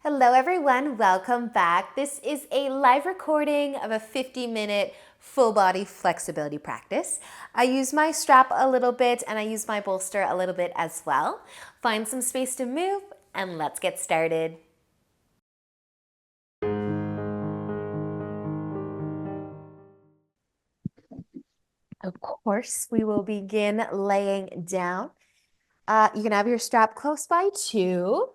Hello everyone, welcome back. This is a live recording of a 50-minute full body flexibility practice. I use my strap a little bit and I use my bolster a little bit as well. Find some space to move and let's get started. Of course, we will begin laying down. You can have your strap close by too.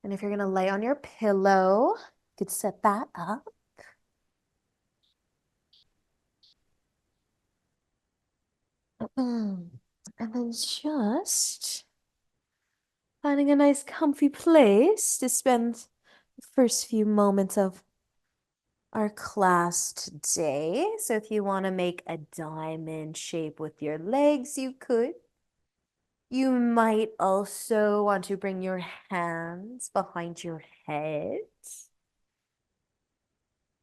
And if you're gonna lay on your pillow, you could set that up. And then just finding a nice comfy place to spend the first few moments of our class today. So if you want to make a diamond shape with your legs, you could. You might also want to bring your hands behind your head.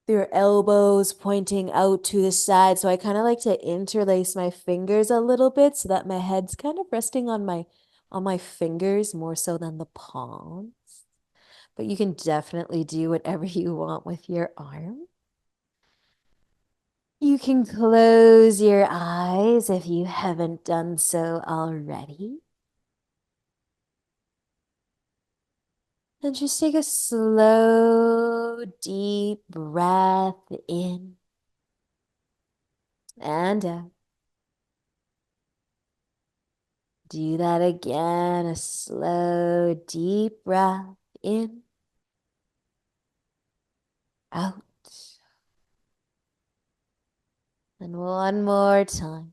Your elbows pointing out to the side. So I kind of like to interlace my fingers a little bit so that my head's kind of resting on my fingers more so than the palms. But you can definitely do whatever you want with your arm. You can close your eyes if you haven't done so already. And just take a slow, deep breath in and out. Do that again, a slow, deep breath in, out. And one more time.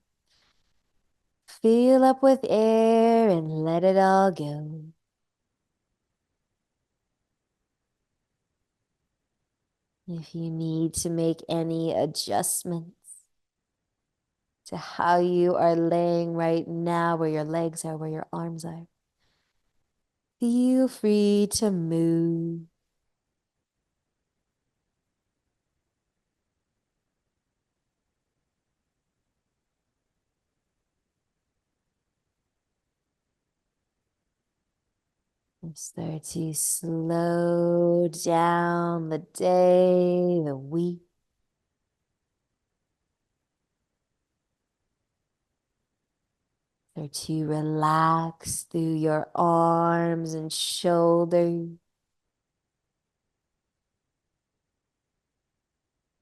Fill up with air and let it all go. If you need to make any adjustments to how you are laying right now, where your legs are, where your arms are, feel free to move. And start to slow down the day, the week. Start to relax through your arms and shoulders,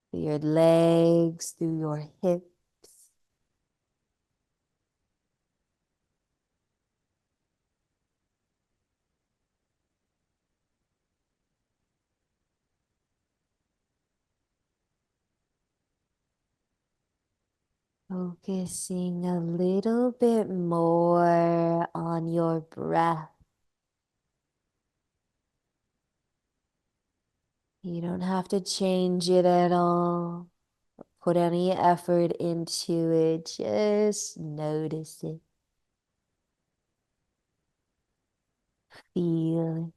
through your legs, through your hips. Focusing a little bit more on your breath. You don't have to change it at all. Put any effort into it. Just notice it. Feel it.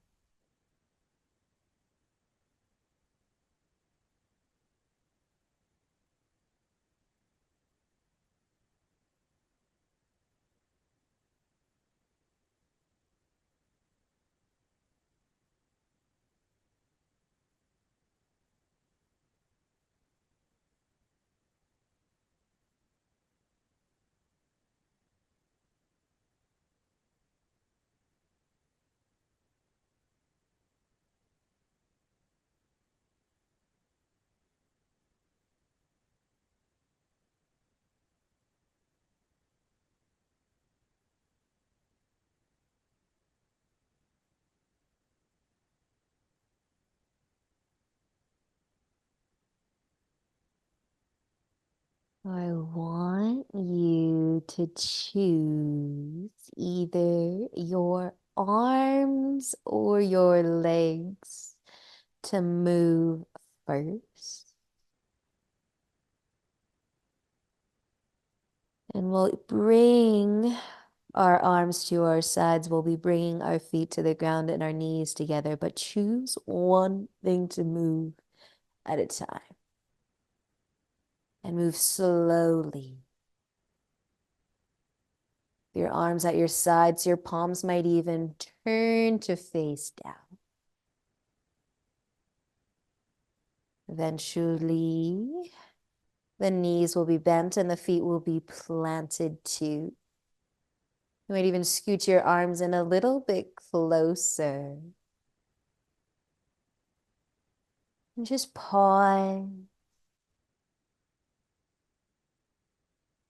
I want you to choose either your arms or your legs to move first. And we'll bring our arms to our sides. We'll be bringing our feet to the ground and our knees together, but choose one thing to move at a time. And move slowly. Your arms at your sides, your palms might even turn to face down. Eventually, the knees will be bent and the feet will be planted too. You might even scoot your arms in a little bit closer. And just pause.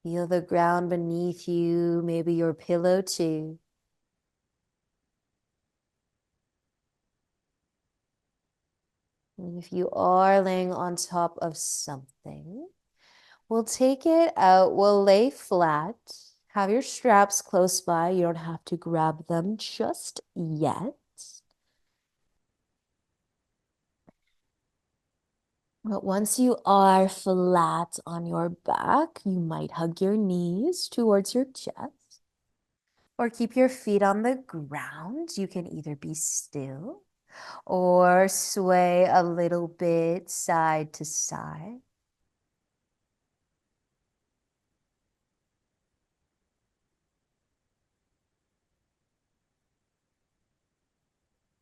Feel the ground beneath you, maybe your pillow too. And if you are laying on top of something, we'll take it out, we'll lay flat. Have your straps close by. You don't have to grab them just yet. But once you are flat on your back, you might hug your knees towards your chest or keep your feet on the ground. You can either be still or sway a little bit side to side.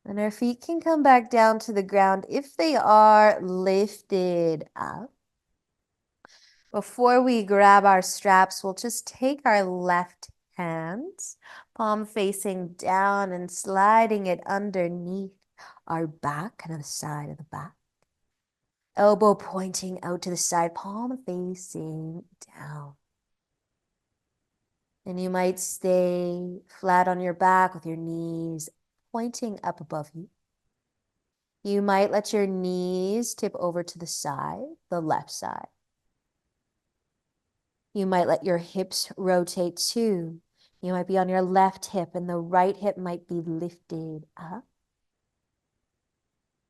And our feet can come back down to the ground if they are lifted up. Before we grab our straps, we'll just take our left hand, palm facing down and sliding it underneath our back, kind of the side of the back. Elbow pointing out to the side, palm facing down. And you might stay flat on your back with your knees pointing up above you. You might let your knees tip over to the side, the left side. You might let your hips rotate too. You might be on your left hip and the right hip might be lifted up.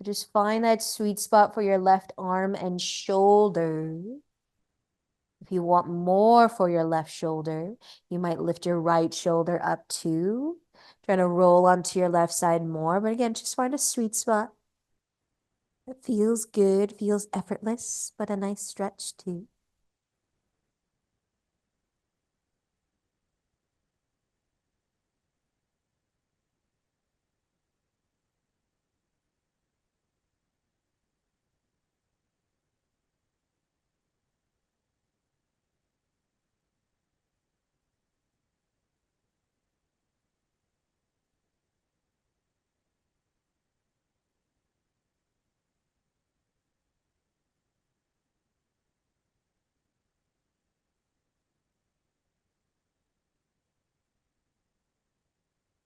Just find that sweet spot for your left arm and shoulder. If you want more for your left shoulder, you might lift your right shoulder up too. Trying to roll onto your left side more. But again, just find a sweet spot. It feels good, feels effortless, but a nice stretch too.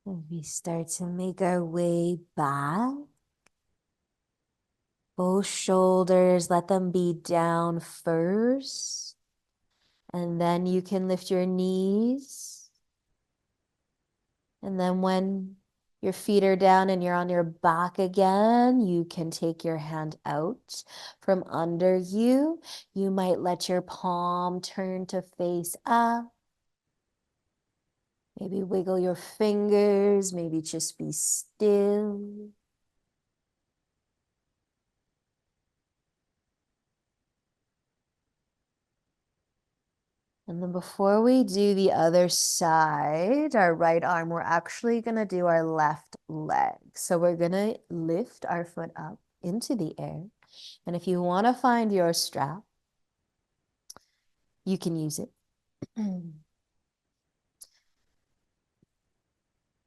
And we start to make our way back. Both shoulders, let them be down first. And then you can lift your knees. And then when your feet are down and you're on your back again, you can take your hand out from under you. You might let your palm turn to face up. Maybe wiggle your fingers, maybe just be still. And then before we do the other side, our right arm, we're actually going to do our left leg. So we're going to lift our foot up into the air. And if you want to find your strap, you can use it.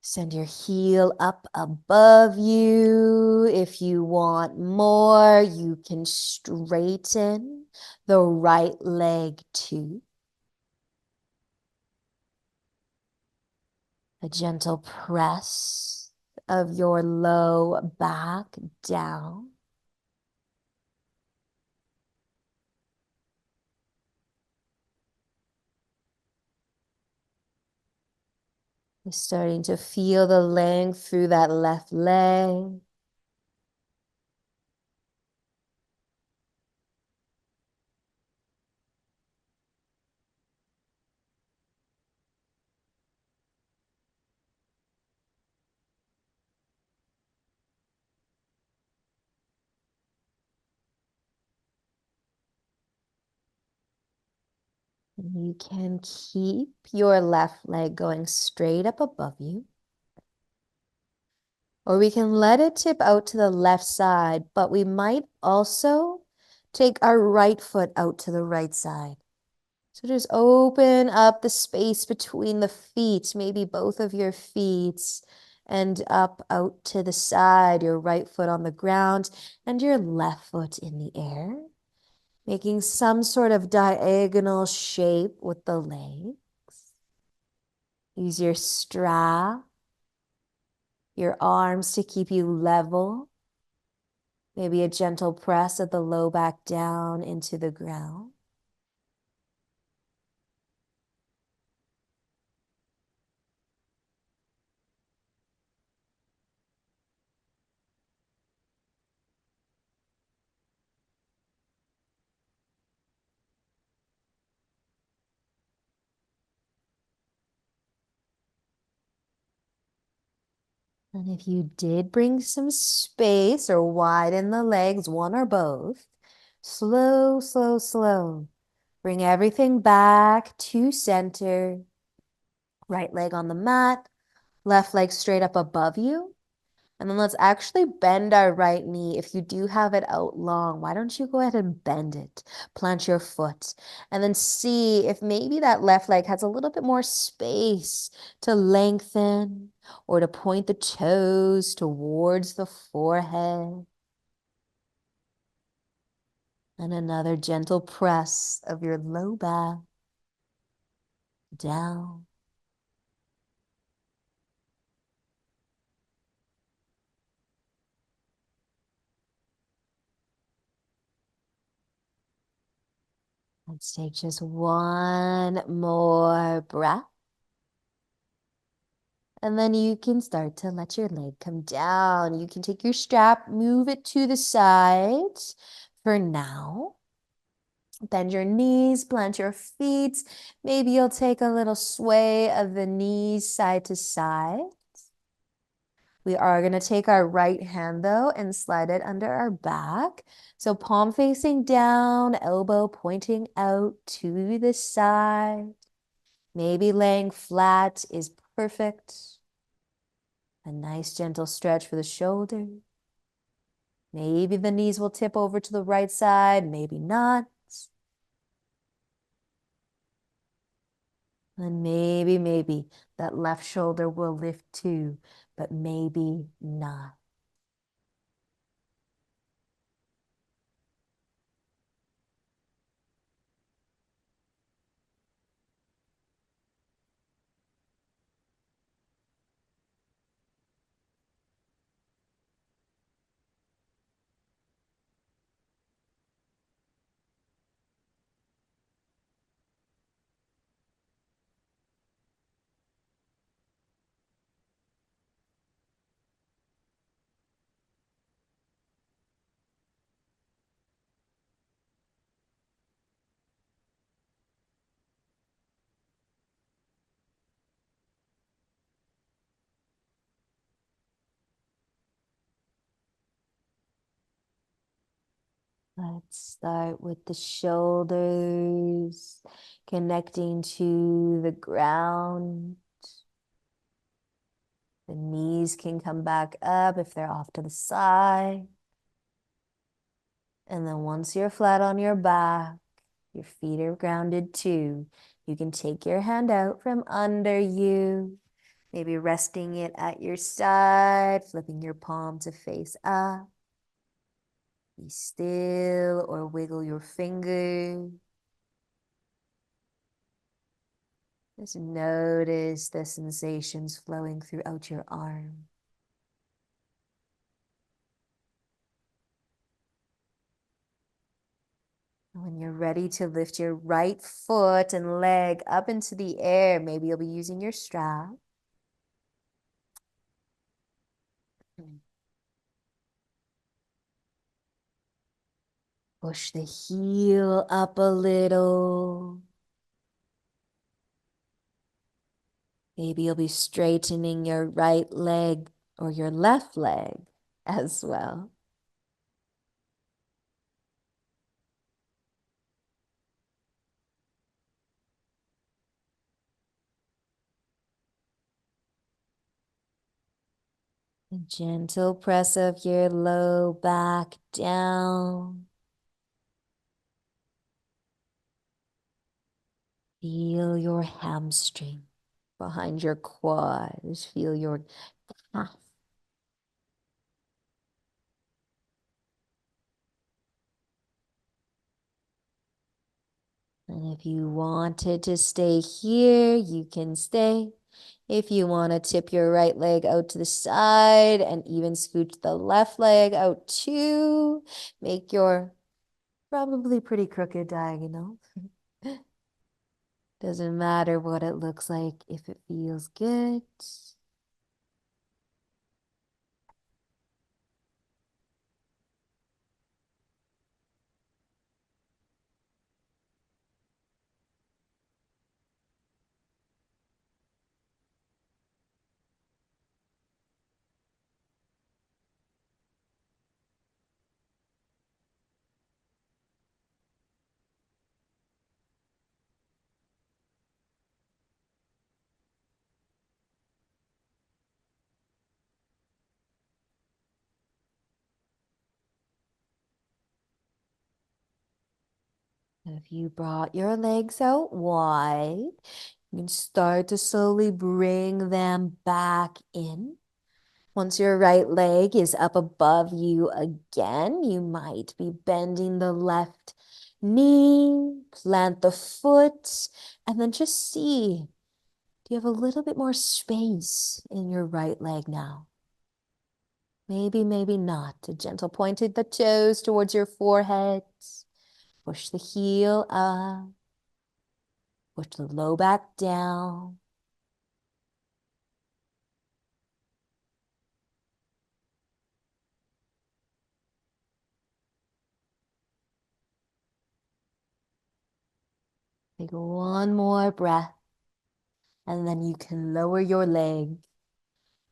Send your heel up above you. If you want more, you can straighten the right leg too. A gentle press of your low back down. You're starting to feel the length through that left leg. You can keep your left leg going straight up above you. Or we can let it tip out to the left side, but we might also take our right foot out to the right side. So just open up the space between the feet, maybe both of your feet, and up out to the side, your right foot on the ground and your left foot in the air, making some sort of diagonal shape with the legs. Use your strap, your arms to keep you level. Maybe a gentle press of the low back down into the ground. And if you did bring some space or widen the legs, one or both, slow, slow, slow. Bring everything back to center. Right leg on the mat, left leg straight up above you. And then let's actually bend our right knee. If you do have it out long, why don't you go ahead and bend it? Plant your foot and then see if maybe that left leg has a little bit more space to lengthen or to point the toes towards the forehead. And another gentle press of your low back down. Let's take just one more breath. And then you can start to let your leg come down. You can take your strap, move it to the side for now. Bend your knees, plant your feet. Maybe you'll take a little sway of the knees side to side. We are going to take our right hand though and slide it under our back. So palm facing down, elbow pointing out to the side. Maybe laying flat is perfect. A nice gentle stretch for the shoulder. Maybe the knees will tip over to the right side, maybe not. And maybe that left shoulder will lift too, but maybe not. Let's start with the shoulders connecting to the ground. The knees can come back up if they're off to the side. And then once you're flat on your back, your feet are grounded too, you can take your hand out from under you, maybe resting it at your side, flipping your palm to face up. Be still or wiggle your finger. Just notice the sensations flowing throughout your arm. When you're ready to lift your right foot and leg up into the air, maybe you'll be using your strap. Push the heel up a little. Maybe you'll be straightening your right leg or your left leg as well. A gentle press of your low back down. Feel your hamstring behind your quads. Feel your calf. And if you wanted to stay here, you can stay. If you want to tip your right leg out to the side and even scooch the left leg out too, make your probably pretty crooked diagonal. Doesn't matter what it looks like if it feels good. If you brought your legs out wide, you can start to slowly bring them back in. Once your right leg is up above you again, you might be bending the left knee, plant the foot, and then just see, do you have a little bit more space in your right leg now? Maybe, maybe not. A gentle point of the toes towards your forehead. Push the heel up. Push the low back down. Take one more breath. And then you can lower your leg.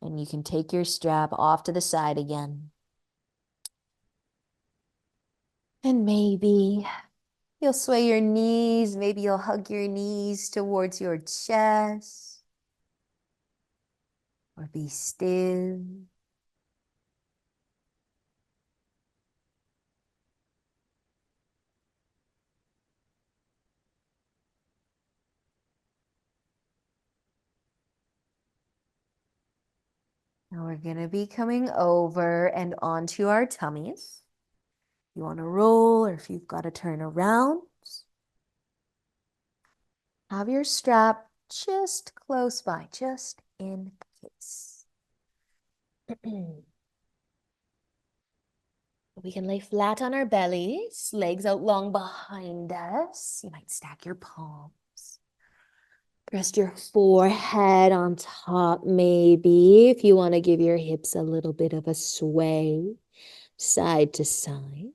And you can take your strap off to the side again. And maybe you'll sway your knees. Maybe you'll hug your knees towards your chest. Or be still. Now we're going to be coming over and onto our tummies. You want to roll, or if you've got to turn around, have your strap just close by, just in case. We can lay flat on our bellies, legs out long behind us. You might stack your palms. Rest your forehead on top, maybe, if you want to give your hips a little bit of a sway, side to side.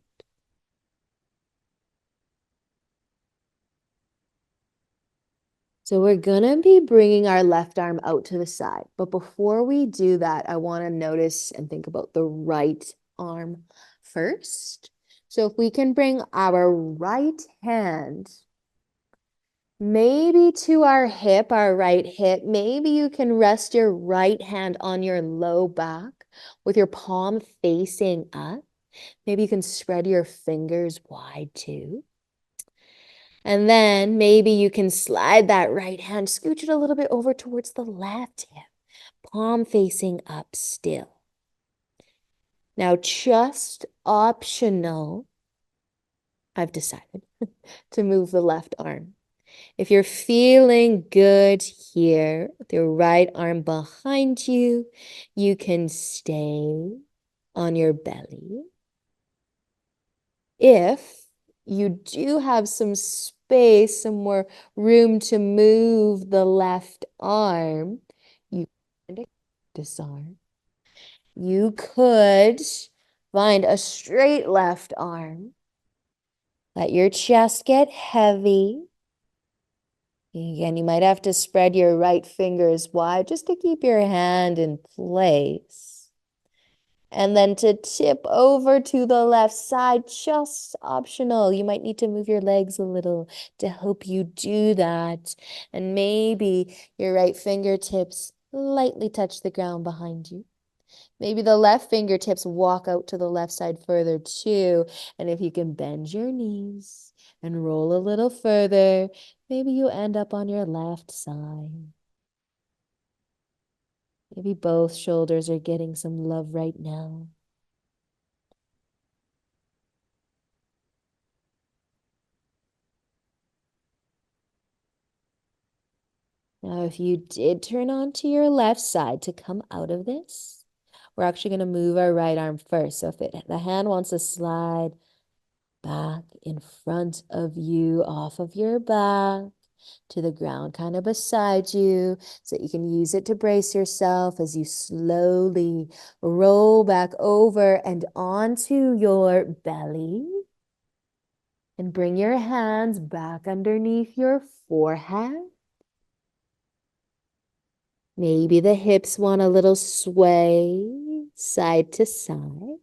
So we're going to be bringing our left arm out to the side. But before we do that, I want to notice and think about the right arm first. So if we can bring our right hand maybe to our hip, our right hip, maybe you can rest your right hand on your low back with your palm facing up. Maybe you can spread your fingers wide too. And then maybe you can slide that right hand, scooch it a little bit over towards the left hip, palm facing up still. Now, just optional, I've decided to move the left arm. If you're feeling good here, with your right arm behind you, you can stay on your belly. If you do have some space, some more room to move the left arm, you can disarm. You could find a straight left arm. Let your chest get heavy. Again, you might have to spread your right fingers wide just to keep your hand in place. And then to tip over to the left side, just optional. You might need to move your legs a little to help you do that. And maybe your right fingertips lightly touch the ground behind you. Maybe the left fingertips walk out to the left side further too. And if you can bend your knees and roll a little further, Maybe you end up on your left side. Maybe both shoulders are getting some love right now. Now, if you did turn onto your left side to come out of this, we're actually going to move our right arm first. So if the hand wants to slide back in front of you, off of your back, to the ground, kind of beside you, so that you can use it to brace yourself as you slowly roll back over and onto your belly. And bring your hands back underneath your forehead. Maybe the hips want a little sway side to side.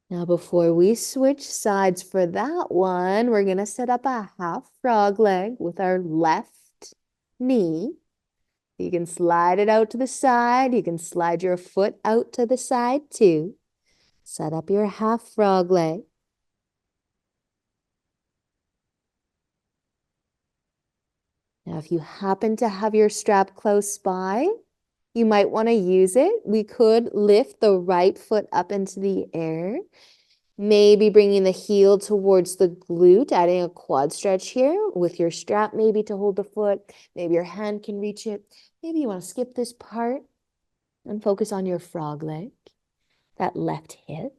Now, before we switch sides for that one, we're going to set up a half frog leg with our left knee. You can slide it out to the side. You can slide your foot out to the side too. Set up your half frog leg. Now, if you happen to have your strap close by, you might want to use it. We could lift the right foot up into the air, maybe bringing the heel towards the glute, adding a quad stretch here with your strap maybe to hold the foot. Maybe your hand can reach it. Maybe you want to skip this part and focus on your frog leg, that left hip.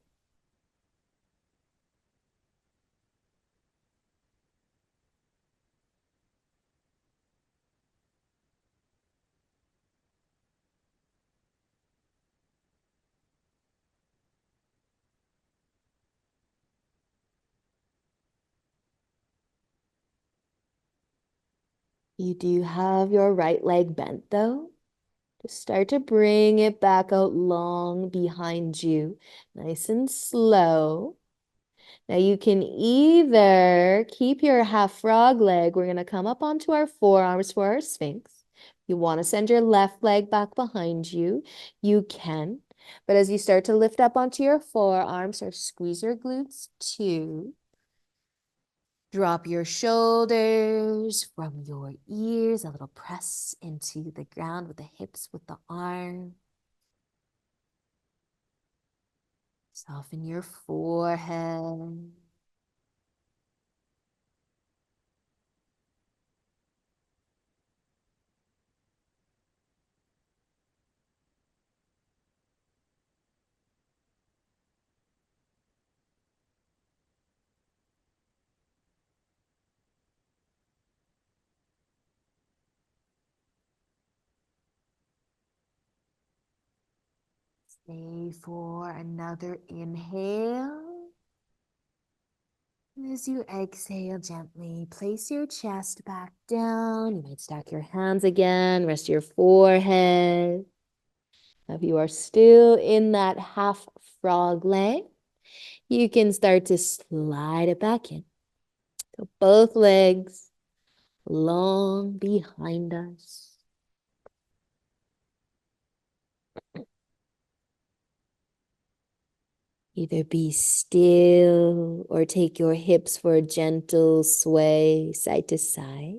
You do have your right leg bent though. Just start to bring it back out long behind you, nice and slow. Now you can either keep your half frog leg. We're going to come up onto our forearms for our Sphinx. You want to send your left leg back behind you. You can. But as you start to lift up onto your forearms, start to squeeze your glutes too. Drop your shoulders from your ears, a little press into the ground with the hips, with the arm. Soften your forehead. Stay for another inhale. And as you exhale gently, place your chest back down. You might stack your hands again, rest your forehead. If you are still in that half frog leg, you can start to slide it back in. So both legs long behind us. Either be still or take your hips for a gentle sway side to side.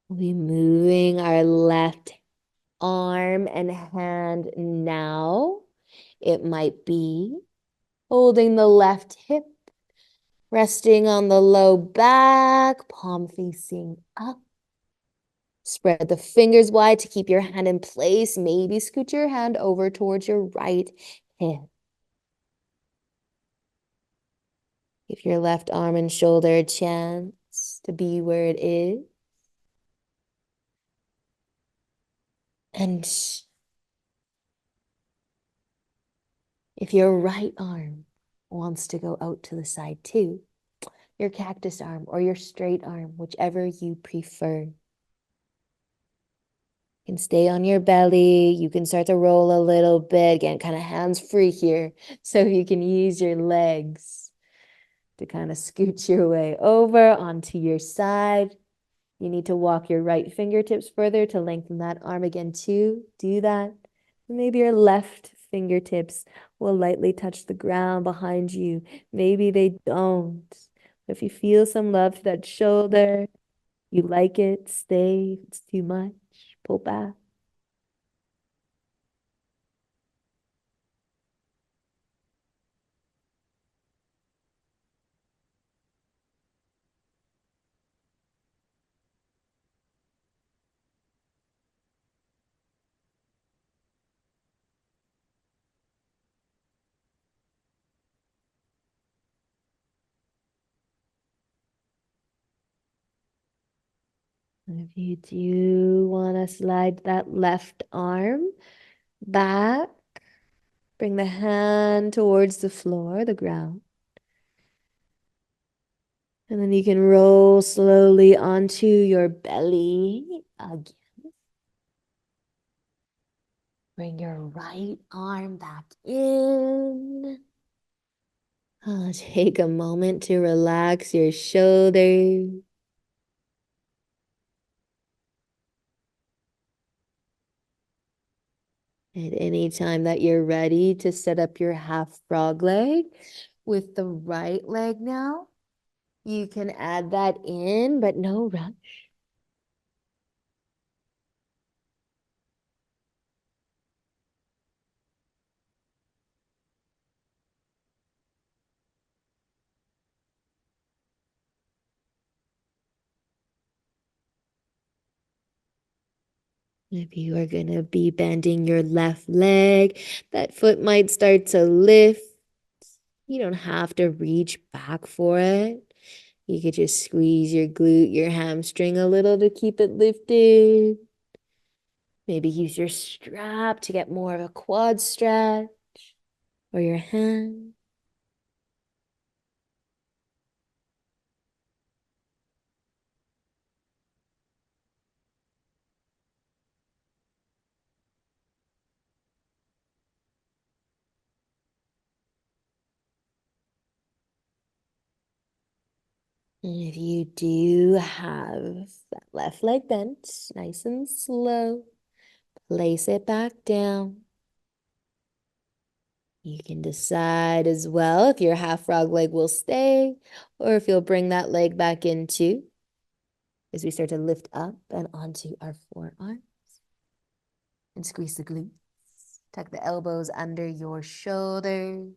We'll be moving our left arm and hand now. It might be holding the left hip, resting on the low back, palm facing up. Spread the fingers wide to keep your hand in place. Maybe scoot your hand over towards your right hip. Give your left arm and shoulder a chance to be where it is. And if your right arm wants to go out to the side too, your cactus arm or your straight arm, whichever you prefer. You can stay on your belly. You can start to roll a little bit. Again, kind of hands free here. So you can use your legs to kind of scooch your way over onto your side. You need to walk your right fingertips further to lengthen that arm again too. Do that. Maybe your left fingertips will lightly touch the ground behind you. Maybe they don't. If you feel some love to that shoulder, you like it, stay. If it's too much, pull back. And if you do want to slide that left arm back, bring the hand towards the floor, the ground. And then you can roll slowly onto your belly again. Bring your right arm back in. Take a moment to relax your shoulders. At any time that you're ready to set up your half frog leg with the right leg now, you can add that in, but no rush. If you are going to be bending your left leg, that foot might start to lift. You don't have to reach back for it. You could just squeeze your glute, your hamstring a little to keep it lifted. Maybe use your strap to get more of a quad stretch or your hand. And if you do have that left leg bent, nice and slow, place it back down. You can decide as well if your half frog leg will stay or if you'll bring that leg back into as we start to lift up and onto our forearms and squeeze the glutes. Tuck the elbows under your shoulders.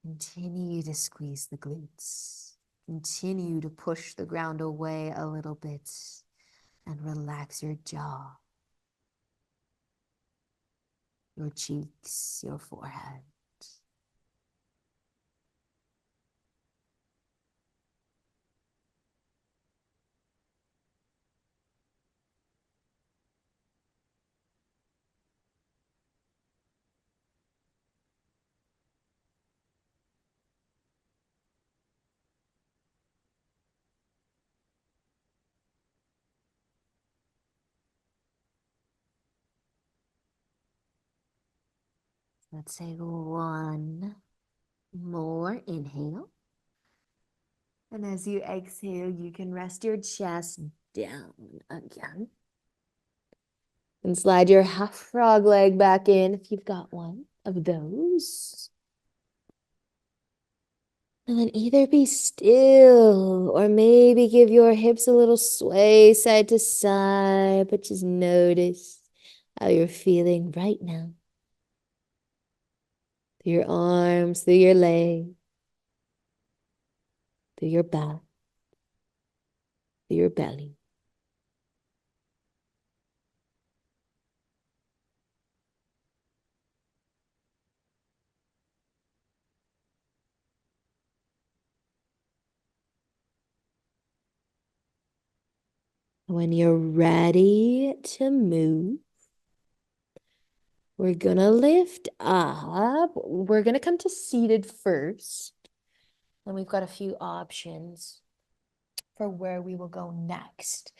Continue to squeeze the glutes. Continue to push the ground away a little bit and relax your jaw, your cheeks, your forehead. Let's take one more inhale. And as you exhale, you can rest your chest down again. And slide your half frog leg back in if you've got one of those. And then either be still or maybe give your hips a little sway side to side, but just notice how you're feeling right now. Through your arms, through your legs, through your back, through your belly. When you're ready to move, we're gonna lift up. We're gonna come to seated first. And we've got a few options for where we will go next.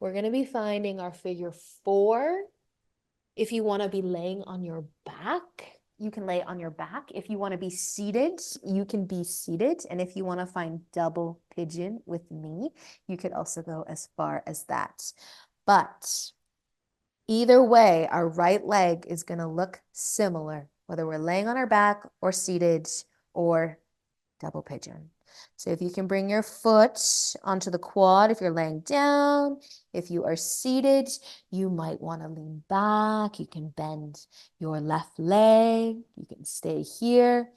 we're going to be finding our figure 4. If you want to be laying on your back, you can lay on your back. If you want to be seated, you can be seated. And if you want to find double pigeon with me, you could also go as far as that. But either way, our right leg is going to look similar, whether we're laying on our back or seated or double pigeon. So if you can bring your foot onto the quad, if you're laying down, if you are seated, you might want to lean back. You can bend your left leg. You can stay here,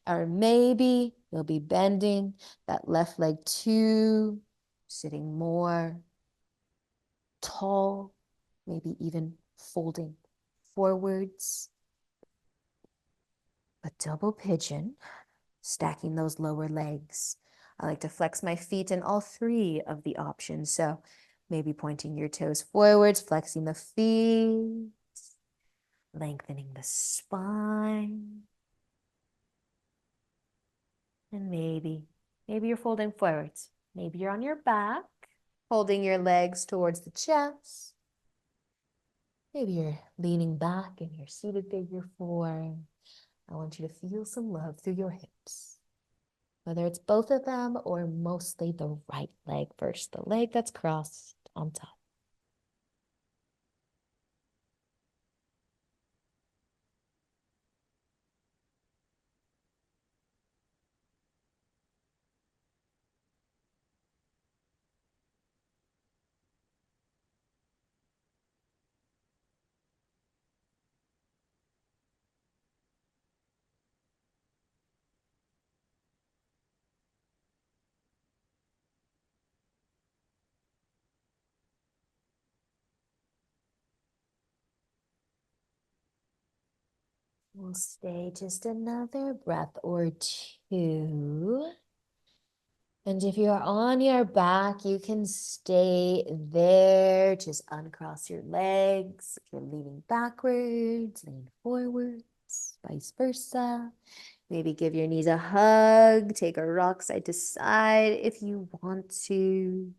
or maybe you'll be bending that left leg too, sitting more tall, maybe even folding forwards. A double pigeon, stacking those lower legs. I like to flex my feet in all 3 of the options. So maybe pointing your toes forwards, flexing the feet, lengthening the spine. And maybe you're folding forwards. Maybe you're on your back, holding your legs towards the chest. Maybe you're leaning back in your seated figure 4. I want you to feel some love through your hips. Whether it's both of them or mostly the right leg first, the leg that's crossed on top. We'll stay just another breath or 2. And if you're on your back, you can stay there. Just uncross your legs. If you're leaning backwards, lean forwards, vice versa. Maybe give your knees a hug. Take a rock side to side if you want to.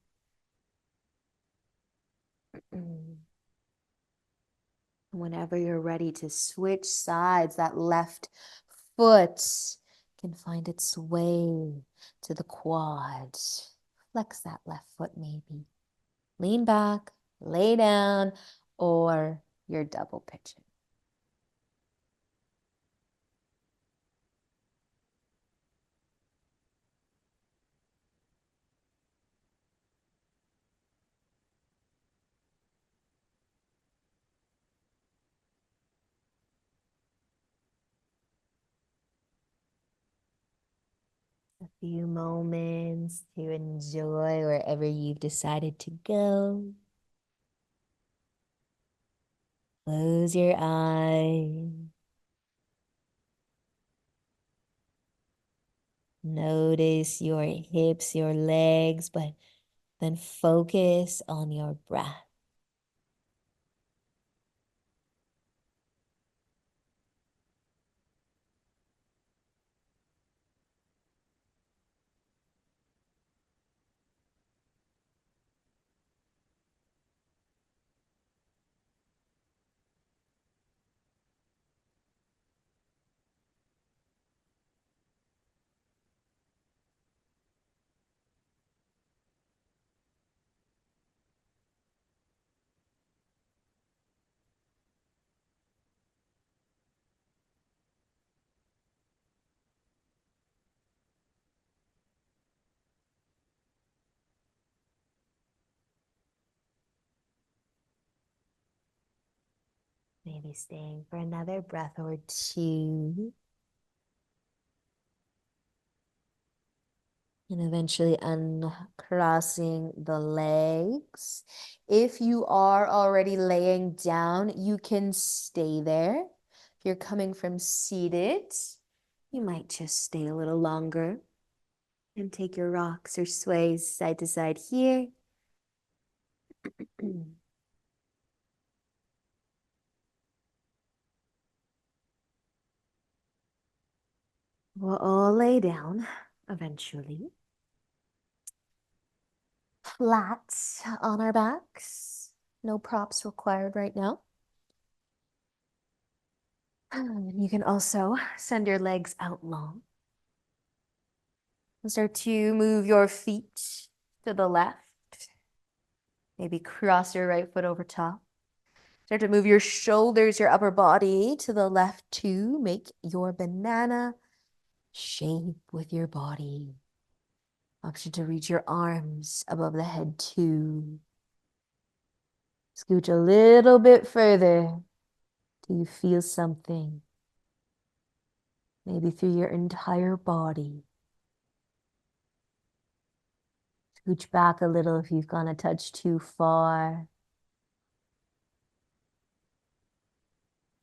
Whenever you're ready to switch sides, that left foot can find its way to the quad. Flex that left foot maybe. Lean back, lay down, or your double pigeon. A few moments to enjoy wherever you've decided to go. Close your eyes. Notice your hips, your legs, but then focus on your breath. Maybe staying for another breath or 2. And eventually uncrossing the legs. If you are already laying down, you can stay there. If you're coming from seated, you might just stay a little longer and take your rocks or sways side to side here. We'll all lay down eventually. flat on our backs. No props required right now. And you can also send your legs out long. And start to move your feet to the left. Maybe cross your right foot over top. Start to move your shoulders, your upper body to the left too. Make your banana shape with your body. Option to reach your arms above the head too. Scooch a little bit further till you feel something. Maybe through your entire body. Scooch back a little if you've gone a touch too far.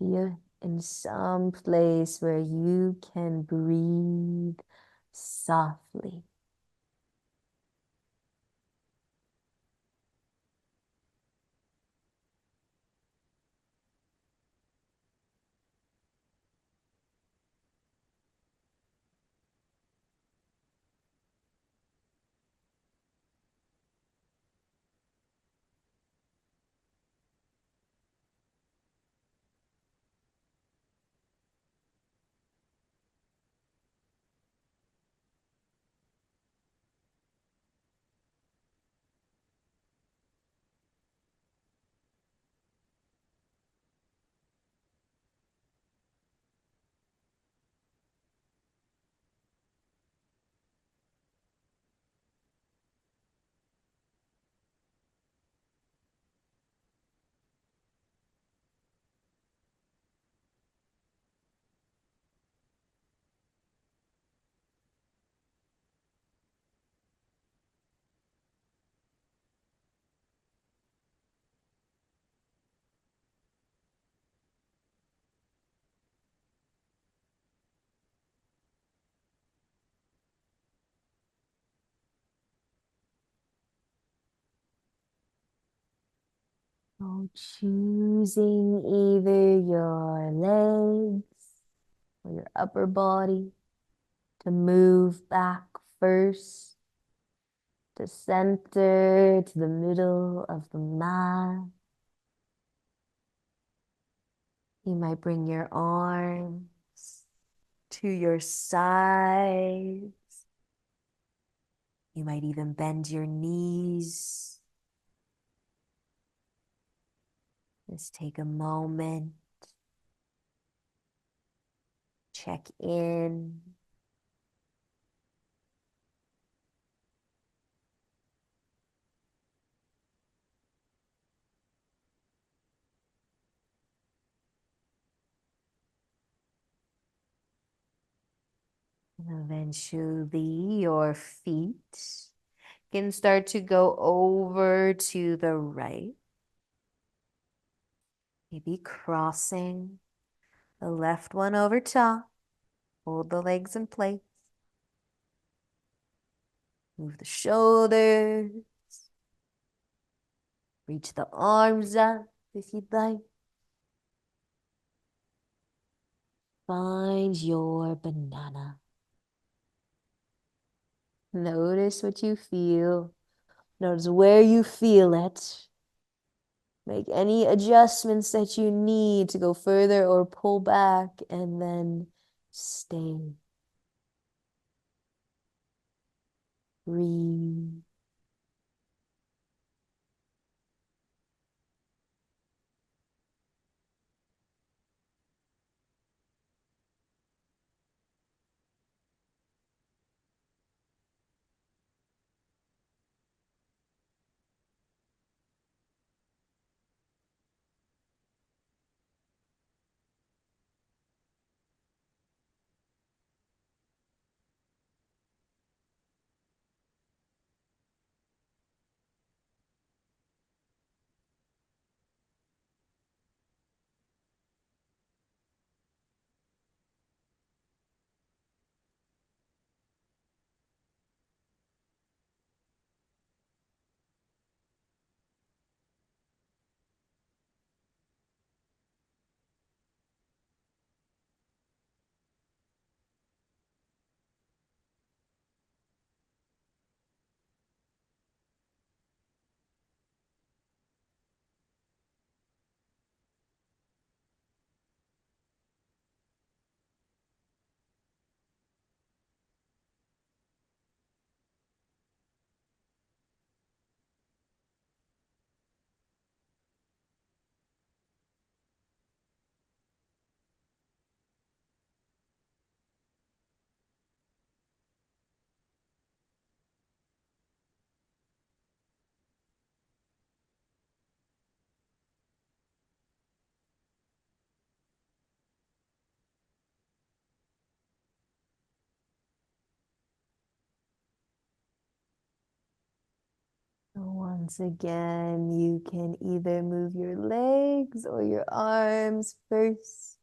Be in some place where you can breathe softly. So choosing either your legs or your upper body to move back first, to center, to the middle of the mat. You might bring your arms to your sides. You might even bend your knees. Just take a moment, check in. And eventually, your feet can start to go over to the right. Maybe crossing the left one over top. Hold the legs in place. Move the shoulders. Reach the arms up if you'd like. Find your banana. Notice what you feel. Notice where you feel it. Make any adjustments that you need to go further or pull back, and then stay. Breathe. Once again, you can either move your legs or your arms first.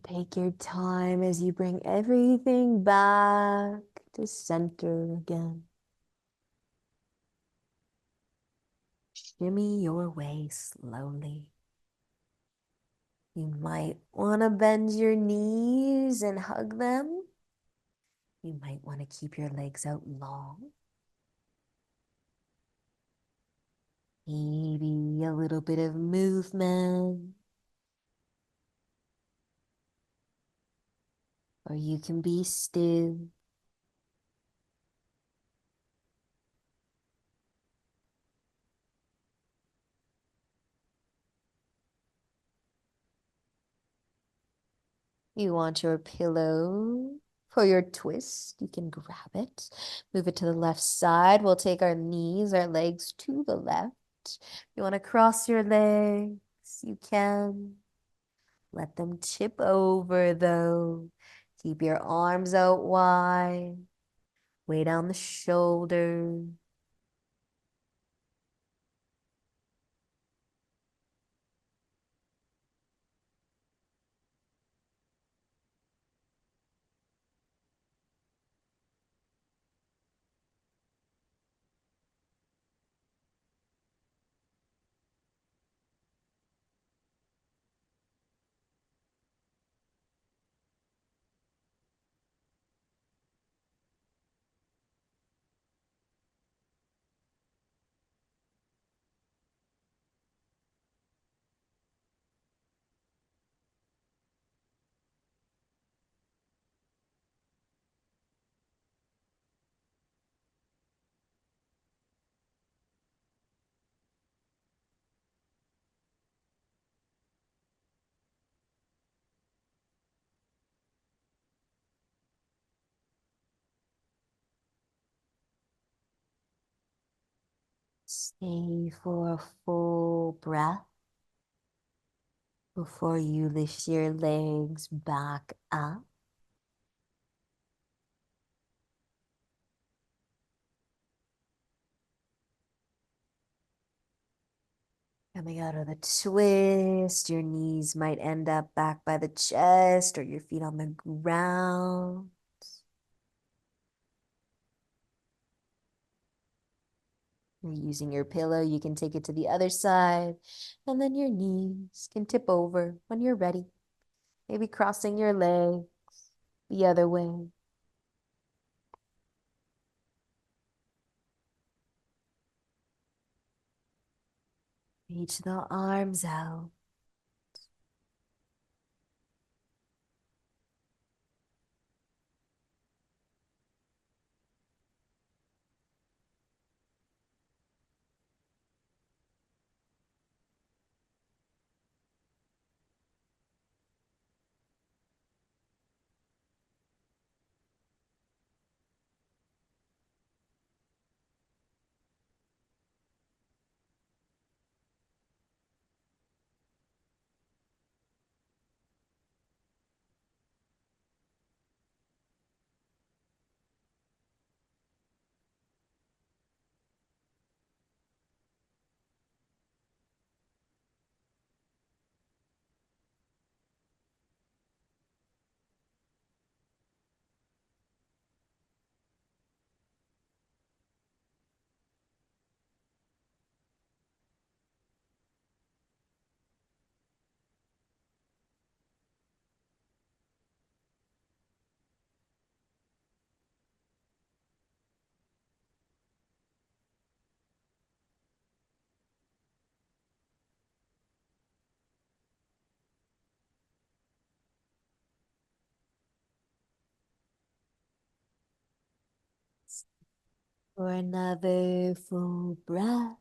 Take your time as you bring everything back to center again. Shimmy your way slowly. You might want to bend your knees and hug them. You might want to keep your legs out long. Maybe a little bit of movement. Or you can be still. You want your pillow for your twist. You can grab it, move it to the left side. We'll take our knees, our legs to the left. You want to cross your legs, you can. Let them tip over though. Keep your arms out wide. Way down the shoulder. Stay for a full breath before you lift your legs back up. Coming out of the twist, your knees might end up back by the chest or your feet on the ground. You're using your pillow, you can take it to the other side, and then your knees can tip over when you're ready. Maybe crossing your legs the other way. Reach the arms out. For another full breath.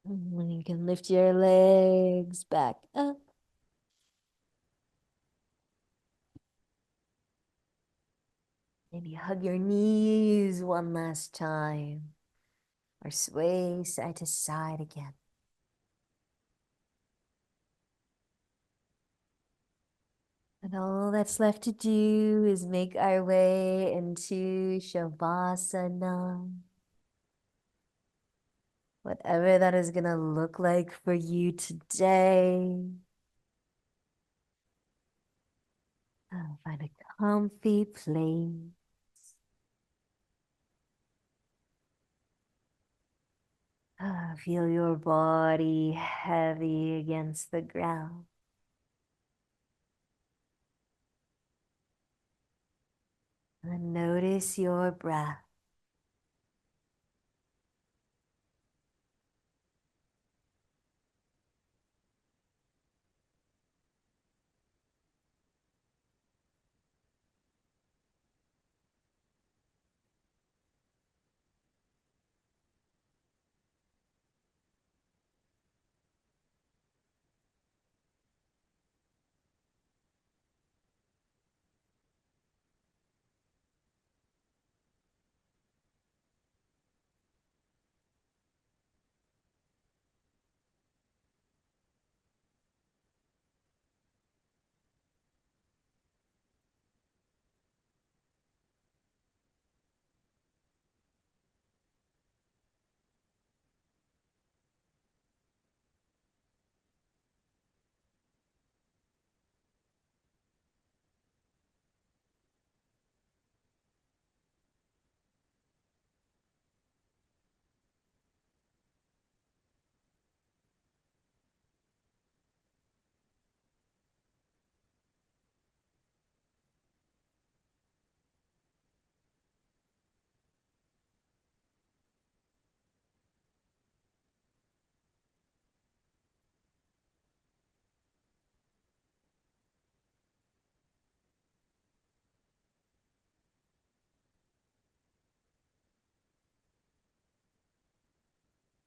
And you can lift your legs back up. Maybe hug your knees one last time. Or sway side to side again. And all that's left to do is make our way into Shavasana. Whatever that is going to look like for you today. Find a comfy place. Feel your body heavy against the ground. And notice your breath.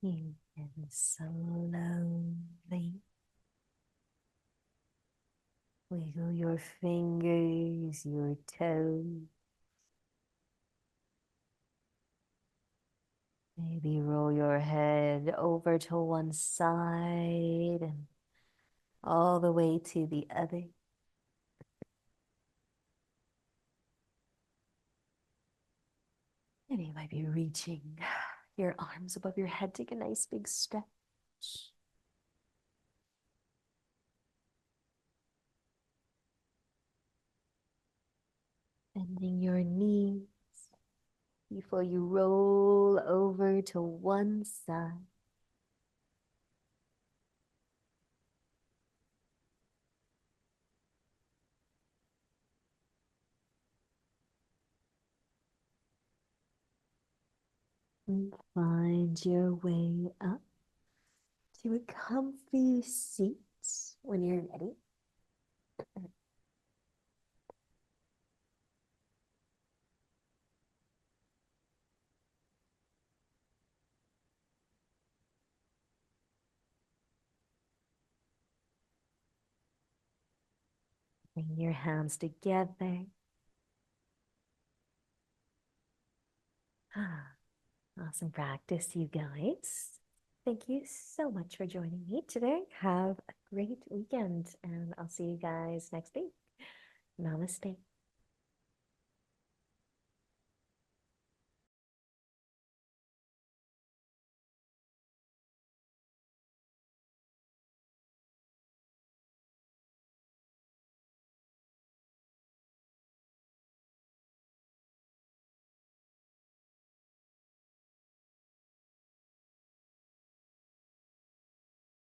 You can slowly wiggle your fingers, your toes. Maybe roll your head over to one side and all the way to the other. And you might be reaching your arms above your head. Take a nice big stretch. Bending your knees before you roll over to one side. And find your way up to a comfy seat when you're ready. Bring your hands together. Awesome practice, you guys. Thank you so much for joining me today. Have a great weekend, and I'll see you guys next week. Namaste.